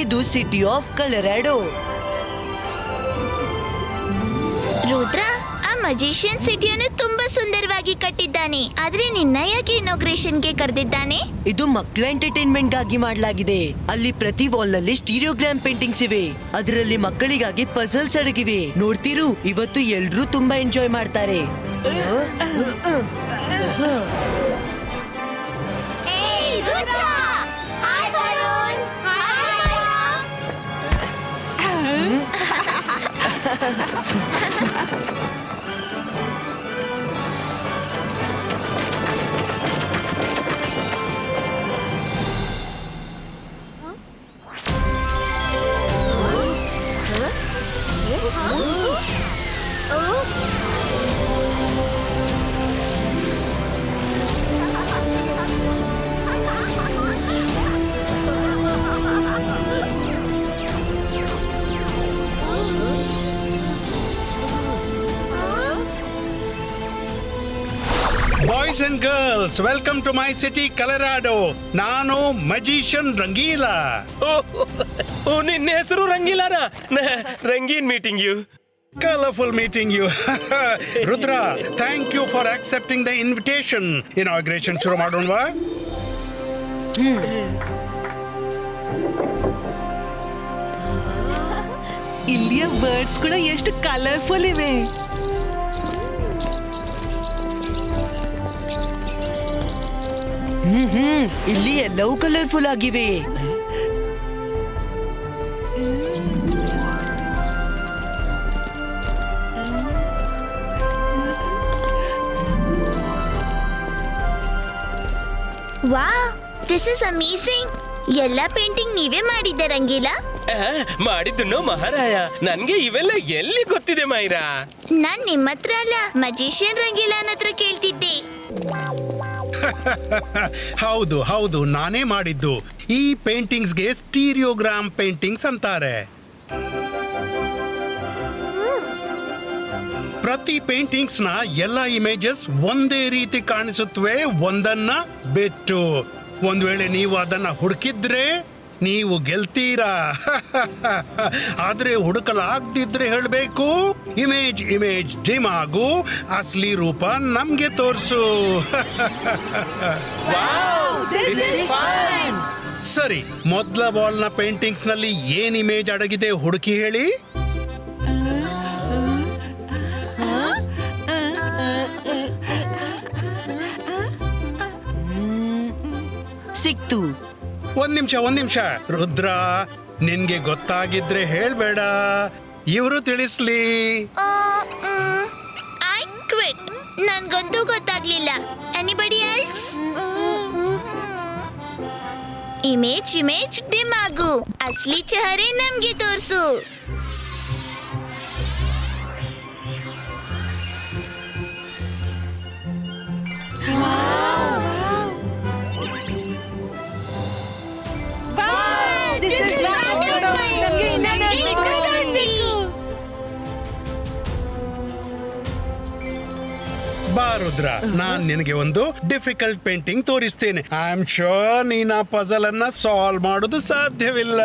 ಇದು city of ಕಲರಾಡೋ. Rudra, ಆ ಮಜಿಷಿಯನ್ ಸಿಟಿಯನ್ನು ತುಂಬಾ ಸುಂದರವಾಗಿ ಕಟ್ಟಿದ್ದಾನೆ. ಆದ್ರೆ ನಿನ್ನ ಯಾಕೆ ಇನಾಗ್ರೇಷನ್ಗೆ ಕರೆದಿದ್ದಾನೆ? ಇದು ಮಕ್ಕಳ ಎಂಟರ್ಟೈನ್ಮೆಂಟ್ ಗಾಗಿ ಮಾಡಲಾಗಿದೆ. ಅಲ್ಲಿ ಪ್ರತಿ ವಾಲ್ ನಲ್ಲಿ ಸ್ಟೀರಿಯೋಗ್ರಾಮ್ ಪೇಂಟಿಂಗ್ಸ್ ಇವೆ. ಅದರಲ್ಲಿ ಮಕ್ಕಳಿಗಾಗಿ ಪಜಲ್ಸ್ ಅಡಗಿವೆ. ನೋಡ್ತಿರು, ಇವತ್ತು ಎಲ್ರೂ ತುಂಬಾ ಎಂಜಾಯ್ ಮಾಡ್ತಾರೆ. Boys and girls, welcome to my city, Colorado. ನಾನು ಮಜಿಷಿಯನ್ ರಂಗೀಲಾ. ನಿನ್ನ ಹೆಸರು ರಂಗೀಲಾನಾ? ರಂಗೀನ್ meeting you. Colorful meeting you. Rudra, thank you for accepting the invitation. Inauguration ಶುರು ಮಾಡೋಣವಾ? ಇಲ್ಲಿಯ ಬರ್ಡ್ಸ್ ಕೂಡ ಎಷ್ಟು ಕಲರ್ಫುಲ್ ಇವೆ. ಇಲ್ಲಿ ಎಲ್ಲವೂ ಕಲರ್ಫುಲ್ ಆಗಿವೆ. Wow, this is amazing. ಎಲ್ಲ ಪೇಂಟಿಂಗ್ ನೀವೇ ಮಾಡಿದ್ದೆ ರಂಗೀಲಾ? ಮಾಡಿದ್ದು ಮಹಾರಾಯ. ನನ್ಗೆ ಇವೆಲ್ಲ ಎಲ್ಲಿ ಗೊತ್ತಿದೆ ಮೈರಾ? ನಾನ್ ನಿಮ್ಮ ಹತ್ರ ಅಲ್ಲ, ಮಜಿಷಿಯನ್ ರಂಗೀಲಾನ ಹತ್ರ ಕೇಳ್ತಿದ್ದೆ. ಹೌದು ಹೌದು, ನಾನೇ ಮಾಡಿದ್ದು. ಈ ಪೇಂಟಿಂಗ್ಸ್ಗೆ ಸ್ಟೀರಿಯೋಗ್ರಾಮ್ ಪೇಂಟಿಂಗ್ಸ್ ಅಂತಾರೆ. ಪ್ರತಿ ಪೇಂಟಿಂಗ್ಸ್ ನ ಎಲ್ಲ ಇಮೇಜಸ್ ಒಂದೇ ರೀತಿ ಕಾಣಿಸುತ್ತವೆ, ಒಂದನ್ನ ಬಿಟ್ಟು. ಒಂದ್ ವೇಳೆ ನೀವು ಅದನ್ನ ಹುಡುಕಿದ್ರೆ ನೀವು ಗೆಲ್ತೀರಾ. ಆದ್ರೆ ಹುಡುಕಲಾಗದಿದ್ರೆ ಹೇಳಬೇಕು, ಇಮೇಜ್ ಇಮೇಜ್ ಡಿಮ್ ಆಗು, ಅಸಲಿ ರೂಪ ನಮ್ಗೆ ತೋರ್ಸು. ಸರಿ, ಮೊದಲ ವಾಲ್ ನ ಪೇಂಟಿಂಗ್ಸ್ ನಲ್ಲಿ ಏನ್ ಇಮೇಜ್ ಅಡಗಿದೆ ಹುಡುಕಿ ಹೇಳಿ. ಸಿಕ್ತು. ಒಂದ್ ನಿಮಿಷ ರುದ್ರ, ನಿನ್ಗೆ ಗೊತ್ತಾಗಿದ್ರೆ ಹೇಳ್ಬೇಡ, ಇವರು ತಿಳಿಸ್ಲಿ. I quit. ನನ್ಗಂತೂ ಗೊತ್ತಾಗ್ಲಿಲ್ಲ. Anybody else? Image image dim ಆಗು, ಅಸಲಿ ಚೆಹರೆ ನಮ್ಗೆ ತೋರ್ಸು. ಬಾ ರುದ್ರ, ನಾನ್ ನಿನಗೆ ಒಂದು ಡಿಫಿಕಲ್ಟ್ ಪೇಂಟಿಂಗ್ ತೋರಿಸ್ತೇನೆ. ಐ ಆಮ್ ಶೋರ್ ನೀನ್ ಆ ಪಜಲ್ ಅನ್ನ ಸಾಲ್ವ್ ಮಾಡೋದು ಸಾಧ್ಯವಿಲ್ಲ.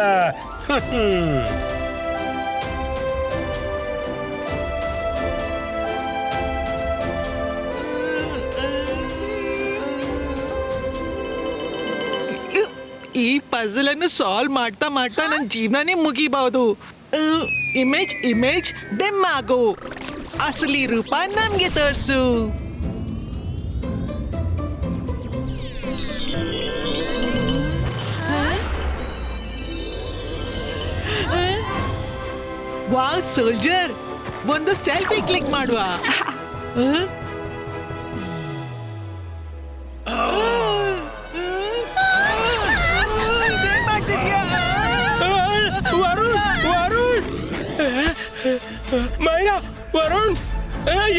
ಈ ಪಜಲ್ ಅನ್ನು ಸಾಲ್ವ್ ಮಾಡ್ತಾ ಮಾಡ್ತಾ ನನ್ನ ಜೀವನನೇ ಮುಗಿಬಹುದು. ಇಮೇಜ್ ಇಮೇಜ್ ಡಿಮ್ ಆಗು, ಅಸಲಿ ರೂಪ ನಮ್ಗೆ ತೋರ್ಸು. ವಾವ್ ಸೋಲ್ಜರ್, ಒಂದು ಸೆಲ್ಫಿ ಕ್ಲಿಕ್ ಮಾಡುವ. ಮೈರಾ, ವರುಣ್,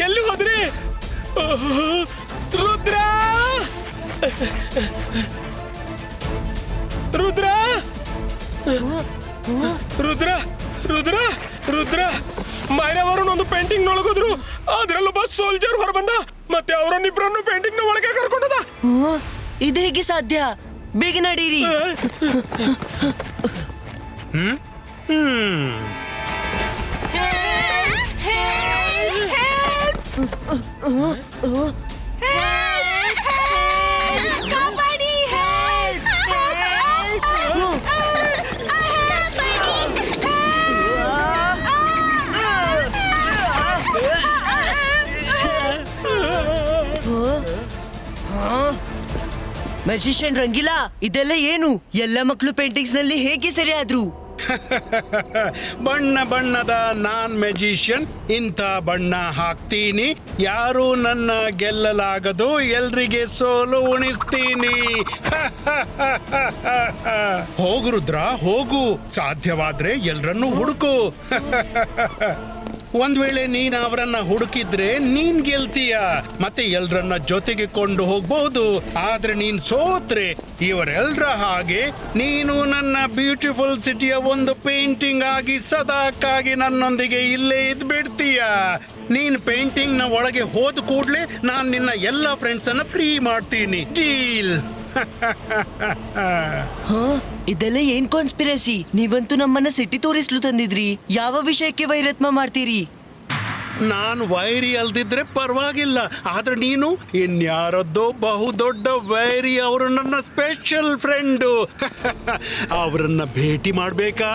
ಎಲ್ಲಿ ಹೋದ್ರಿ? ರುದ್ರ, ರುದ್ರ, ರುದ್ರ, ರುದ್ರ, ರುದ್ರ. ಮೈರಾ ವರುಣ್ ಒಂದು ಪೇಂಟಿಂಗ್ ನೋಡೋದ್ರು, ಅದ್ರಲ್ಲೊಬ್ಬ ಸೋಲ್ಜರ್ ಹೊರಬಂದ. ಮತ್ತೆ ಅವರನ್ನಿಬ್ರನ್ನು ಪೇಂಟಿಂಗ್ ನ ಒಳಗೆ ಕರ್ಕೊಂಡದ. ಇದು ಹೇಗೆ ಸಾಧ್ಯ? ಬೇಗ ನಡೀರಿ. ಮ್ಯಾಜಿಷಿಯನ್ ರಂಗಿಲಾ, ಇದೆಲ್ಲ ಏನು? ಎಲ್ಲ ಮಕ್ಕಳು ಪೇಂಟಿಂಗ್ಸ್ ನಲ್ಲಿ ಹೇಗೆ ಸರಿ ಆದ್ರು? ಬಣ್ಣ ಬಣ್ಣದ ನಾನ್ ಮ್ಯಾಜಿಷಿಯನ್, ಇಂಥ ಬಣ್ಣ ಹಾಕ್ತೀನಿ, ಯಾರು ನನ್ನ ಗೆಲ್ಲಲಾಗದು, ಎಲ್ರಿಗೆ ಸೋಲು ಉಣಿಸ್ತೀನಿ. ಹೋಗು ರುದ್ರ, ಹೋಗು, ಸಾಧ್ಯವಾದ್ರೆ ಎಲ್ರನ್ನೂ ಹುಡುಕು. ಒಂದ್ ವೇಳೆ ನೀನ್ ಅವರನ್ನ ಹುಡುಕಿದ್ರೆ ನೀನ್ ಗೆಲ್ತೀಯ, ಮತ್ತೆ ಎಲ್ರನ್ನ ಜೊತೆಗೆ ಕೊಂಡು ಹೋಗ್ಬಹುದು. ಆದ್ರೆ ನೀನ್ ಸೋತ್ರೆ ಇವರೆಲ್ರ ಹಾಗೆ ನೀನು ನನ್ನ ಬ್ಯೂಟಿಫುಲ್ ಸಿಟಿಯ ಒಂದು ಪೇಂಟಿಂಗ್ ಆಗಿ ಸದಾಕ್ಕಾಗಿ ನನ್ನೊಂದಿಗೆ ಇಲ್ಲೇ ಇದ್ಬಿಡ್ತೀಯ. ನೀನ್ ಪೇಂಟಿಂಗ್ ನ ಒಳಗೆ ಹೋದ ಕೂಡ್ಲೆ ನಾನ್ ನಿನ್ನ ಎಲ್ಲ ಫ್ರೆಂಡ್ಸ್ ಅನ್ನ ಫ್ರೀ ಮಾಡ್ತೀನಿ. ಡೀಲ್. ಇದೆಲ್ಲ ಏನ್ ಕಾನ್ಸ್ಪಿರಸಿ? ನೀವಂತೂ ನಮ್ಮನ್ನ ಸಿಟಿ ತೋರಿಸ್ಲು ತಂದಿದ್ರಿ. ಯಾವ ವಿಷಯಕ್ಕೆ ವೈರತ್ಮ ಮಾಡ್ತೀರಿ? ನಾನು ವೈರಿ ಅಲ್ದಿದ್ರೆ ಪರವಾಗಿಲ್ಲ, ಆದ್ರೆ ನೀನು ಇನ್ಯಾರದ್ದೋ ಬಹುದೊಡ್ಡ ವೈರಿ. ಅವರು ನನ್ನ ಸ್ಪೆಷಲ್ ಫ್ರೆಂಡು. ಅವರನ್ನ ಭೇಟಿ ಮಾಡ್ಬೇಕಾ?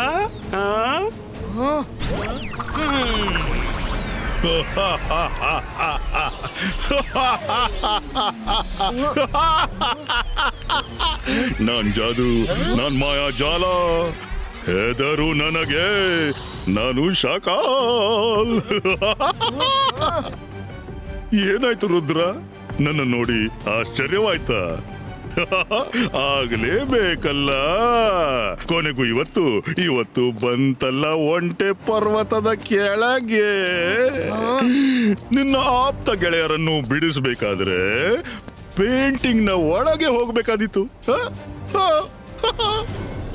ನಾನ್ ಜಾದು, ನಾನ್ ಮಾಯಾ ಜಾಲ, ಹೆದರು ನನಗೆ, ನಾನು ಶಾಕಾಲ್. ಏನಾಯ್ತು ರುದ್ರ, ನನ್ನ ನೋಡಿ ಆಶ್ಚರ್ಯವಾಯ್ತಾ? ಆಗ್ಲೇಬೇಕಲ್ಲ. ಕೊನೆಗೂ ಇವತ್ತು ಬಂತಲ್ಲ ಒಂಟೆ ಪರ್ವತದ ಕೆಳಗೆ. ನಿನ್ನ ಆಪ್ತ ಗೆಳೆಯರನ್ನು ಬಿಡಿಸ್ಬೇಕಾದ್ರೆ ಪೇಂಟಿಂಗ್ ನ ಒಳಗೆ ಹೋಗ್ಬೇಕಾದಿತ್ತು.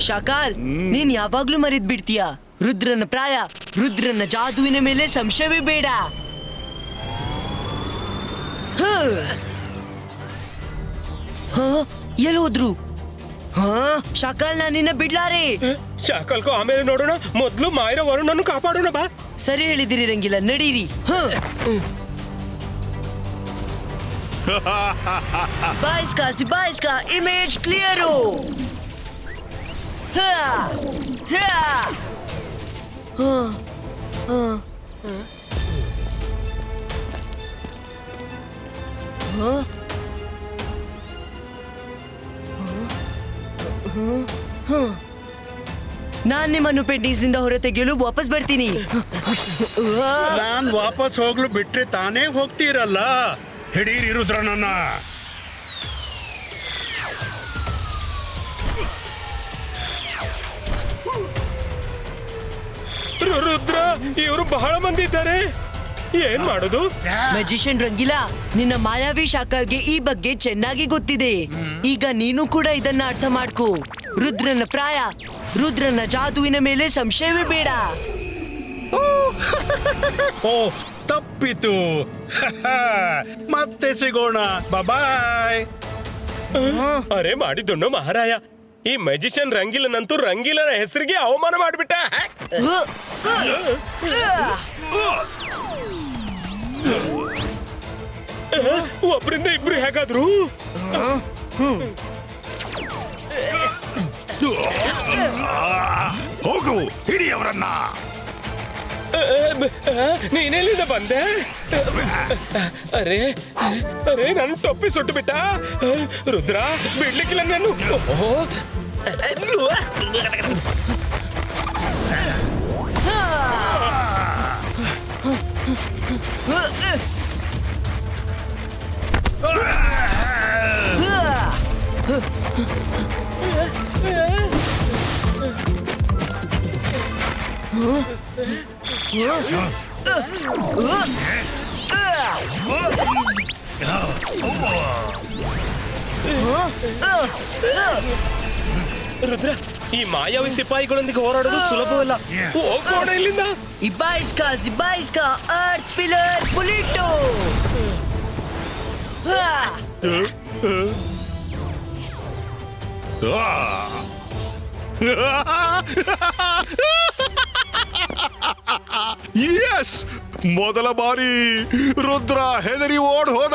ಶಾಕಾಲ್, ನೀನ್ ಯಾವಾಗ್ಲೂ ಮರಿದ್ ಬಿಡ್ತೀಯ. ರುದ್ರನ ಪ್ರಾಯ, ರುದ್ರನ ಜಾದುವಿನ ಮೇಲೆ ಸಂಶಯವೇ ಬೇಡ. ಎಲ್ಲಿ ಹೋದ್ರು? ಶಾಕಾಲ್, ನಾನಿನ್ನ ಬಿಡ್ಲಾರೆ. ಶಾಕಲ್ಕೋ ಆಮೇಲೆ ನೋಡೋಣ, ಮೊದ್ಲು ಮಾಯರ ವರುಣನ್ನು ಕಾಪಾಡೋಣ ಬಾ. ಸರಿ ಹೇಳಿದಿರಿ ರಂಗಿಲ್ಲ, ನಡೀರಿ. ಬಾಯ್ಸ್ಕಾ ಇಮೇಜ್ ಕ್ಲಿಯರು. ನಾನ್ ನಿಮ್ಮನ್ನು ಪೇಂಟಿಂಗ್ಸ್ ನಿಂದ ಹೊರ ತೆಗೆಯಲು ವಾಪಸ್ ಬರ್ತೀನಿ. ನಾನ್ ವಾಪಸ್ ಹೋಗ್ಲು ಬಿಟ್ರೆ ತಾನೇ ಹೋಗ್ತೀರಲ್ಲ. ಹಿಡೀರಿ ರುದ್ರನನ್ನ. ರುದ್ರ, ಇವರು ಬಹಳ ಮಂದಿ ಇದ್ದಾರೆ, ಏನ್ ಮಾಡೋದು? ಮ್ಯಾಜಿಷಿಯನ್ ರಂಗಿಲಾ, ನಿನ್ನ ಮಾಯಾವಿ ಶಾಕಾಲ್ಗೆ ಈ ಬಗ್ಗೆ ಚೆನ್ನಾಗಿ ಗೊತ್ತಿದೆ. ಈಗ ನೀನು ಕೂಡ ಇದನ್ನ ಅರ್ಥ ಮಾಡ್ಕೋ. ರುದ್ರನ ಪ್ರಾಯ, ರುದ್ರನ ಜಾದುವಿನ ಮೇಲೆ ಸಂಶಯವೇ ಬೇಡ. ಓ, ತಪ್ಪಿತು. ಮತ್ತೆ ಸಿಗೋಣ. ಬಾಯ್. ಅರೆ ಮಾಡಿದ್ದಣ್ಣು ಮಹಾರಾಯ, ಈ ಮ್ಯಾಜಿಷಿಯನ್ ರಂಗಿಲನಂತೂ ರಂಗಿಲನ ಹೆಸರಿಗೆ ಅವಮಾನ ಮಾಡ್ಬಿಟ್ಟ. ಒಬ್ರಿಂದ ಇಬ್ರು ಹೇಗಾದ್ರು? ಹೋಗು, ಹಿಡಿ ಅವರನ್ನ. ನೀನೆಲ್ಲಿಂದ ಬಂದೆ? ಅರೆ ಅರೆ, ನನ್ನ ಟೊಪ್ಪಿ ಸುಟ್ಟು ಬಿಟ್ಟ. ರುದ್ರ, ಬಿಡ್ಲಿಕ್ಕಿಲ್ಲ ನಾನು. ರುದ್ರ, ಈ ಮಾಯಾವಿ ಸಿಪಾಯಿಗಳೊಂದಿಗೆ ಹೋರಾಡೋದು ಸುಲಭವಲ್ಲ. ಹೋಗೋಣ ಇಲ್ಲಿಂದ. ಇಬ್ಬಾಯಿಸ್ಕಾ ಅರ್ತ್ ಪಿಲ್ಲರ್ ಬುಲಿಟೋ. ಎಸ್, ಮೊದಲ ಬಾರಿ ರುದ್ರ ಹೆದರಿ ಓಡ್ ಹೋದ.